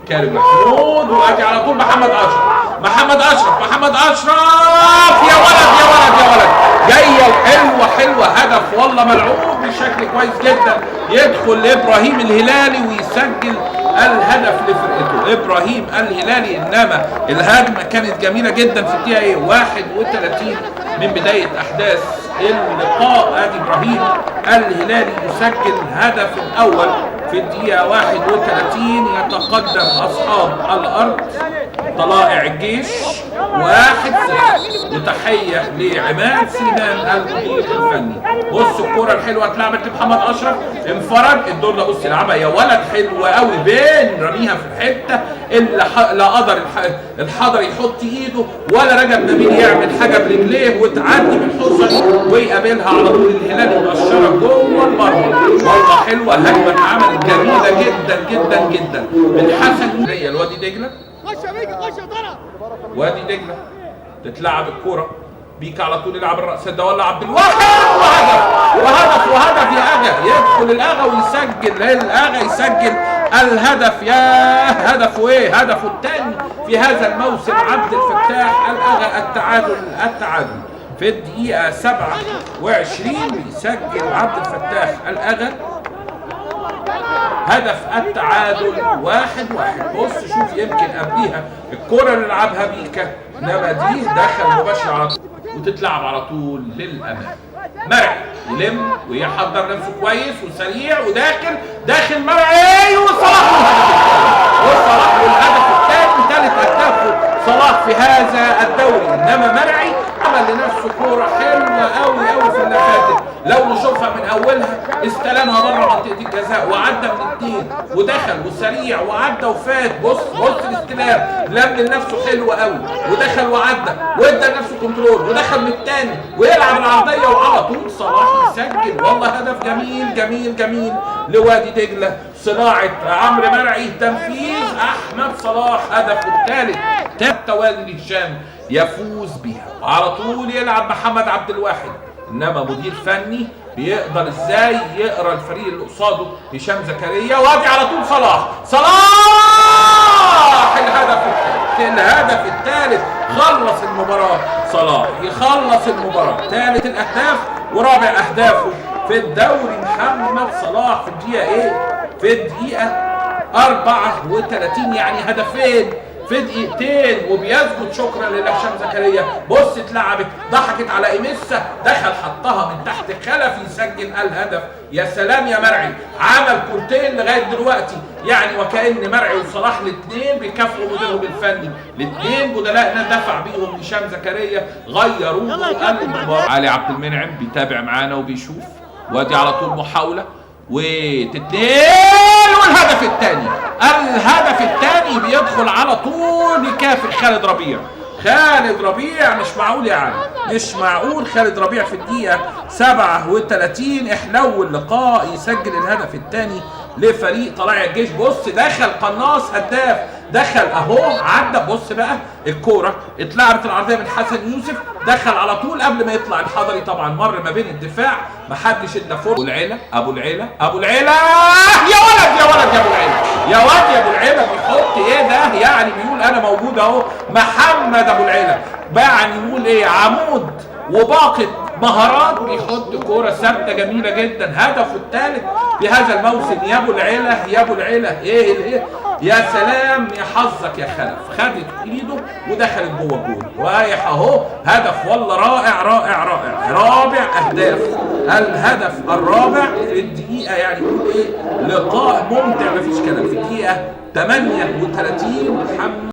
كريم محمود، وادي على طول محمد اشرف، محمد اشرف، محمد اشرف، يا ولد يا ولد يا ولد، جايه وحلوه حلوه، هدف والله ملعوب بشكل كويس جدا. يدخل ابراهيم الهلالي ويسجل الهدف لفرقته ابراهيم الهلالي. انما الهجمه كانت جميله جدا في الدقيقه 31 من بدايه احداث اللقاء. ادي ابراهيم الهلالي يسجل الهدف الاول في الدقيقه 31. يتقدم اصحاب الارض طلائع الجيش 1-0. وتحيه لعماد سليمان المدير الفني. بص الكوره الحلوه اتلعبت لمحمد اشرف، انفرد الدور ده، بص يلعبها يا ولد حلوه قوي، بين رميها في الحته اللي لا قدر الحضري يحط ايده ولا رجب نبيل يعمل حاجه برجليه، وتعدي من حصري ويقابلها على طول الهلالي مقشره جوه المرمى. والله حلوه، هجمه اتعملت جميله جدا جدا جدا من حسن الوادي دجله. وادي دجله تتلعب الكوره، بيك على طول يلعب الراس ده ولا عبد الواحد، وهدف وهدف يا اغا، يدخل الاغا ويسجل، الاغا يسجل الهدف. يا هدفه ايه؟ هدفه الثاني في هذا الموسم. عبد الفتاح الاغا التعادل في الدقيقه 27 يسجل عبد الفتاح الاغا هدف التعادل 1-1. بص شوف، يمكن قبليها الكرة اللي لعبها بيكا، انما دي دخل مباشر على طول وتتلعب على طول للامام. مرعي يلم ويحضر نفسه كويس وسريع وداخل مرعي وصلاح والهدف الثاني، ثالث اهدافه صلاح في هذا الدوري. انما مرعي عمل لنفسه كوره حلوه قوي قوي في اللي فاتت، لو نشوفها من اولها استلمها بره منطقه الجزاء وعدى من اثنين ودخل وسريع وعدى وفات. بص الاستلام، لم لنفسه حلوه قوي ودخل وعدى وادى لنفسه كنترول ودخل من الثاني ويلعب العرضيه وعلى طول صلاح يسجل. والله هدف جميل جميل جميل لوادي دجله، صناعه عمرو مرعي، تنفيذ احمد صلاح، هدفه الثالث توالي هشام يفوز بها. على طول يلعب محمد عبد الواحد، انما مدير فني بيقدر ازاي يقرا الفريق اللي قصاده هشام زكريا. وادي على طول صلاح الهدف الثالث، خلص المباراه صلاح، يخلص المباراه، ثالث الاهداف ورابع اهدافه في الدوري محمد صلاح في الدقيقه في الدقيقه 34، يعني هدفين في دقيقتين، وبيسجد شكرا لهشام زكريا. بص اتلعبت، ضحكت على ايميسا، دخل حطها من تحت خلف يسجل الهدف. يا سلام يا مرعي، عمل كورتين لغايه دلوقتي، يعني وكأن مرعي وصلاح الاثنين بيكافئوا مديرهم الفني، الاثنين بدلاء دفع بيهم هشام زكريا، غيروا المباراه. علي عبد المنعم بيتابع معانا وبيشوف، وادي على طول محاوله وتتنين، والهدف الثاني بيدخل على طول يكافئ خالد ربيع. مش معقول يا عم، مش معقول. خالد ربيع في الدقيقة 37 احلو اللقاء يسجل الهدف الثاني لفريق طلائع الجيش. بص دخل قناص هداف، دخل اهو عدى. بص بقى الكوره اتلعبت العرضيه من حسن يوسف، دخل على طول قبل ما يطلع الحضري، طبعا مر ما بين الدفاع، ما حدش ادى فرصه. ابو العيله يا ولد يا ابو العيله بيحط ايه ده، يعني بيقول انا موجود اهو. محمد ابو العيله يعني يقول ايه، عمود وباقة مهارات، بيحط كوره ثابته جميله جدا، هدفه الثالث في هذا الموسم. يا ابو العيله ايه يا سلام يا حظك يا خلف، خدت ايده ودخلت جوه الجول، رايح اهو هدف. والله رائع رابع اهداف، الهدف الرابع في الدقيقه، يعني يقول ايه، لقاء ممتع مفيش كلام. في الدقيقه 38 محمد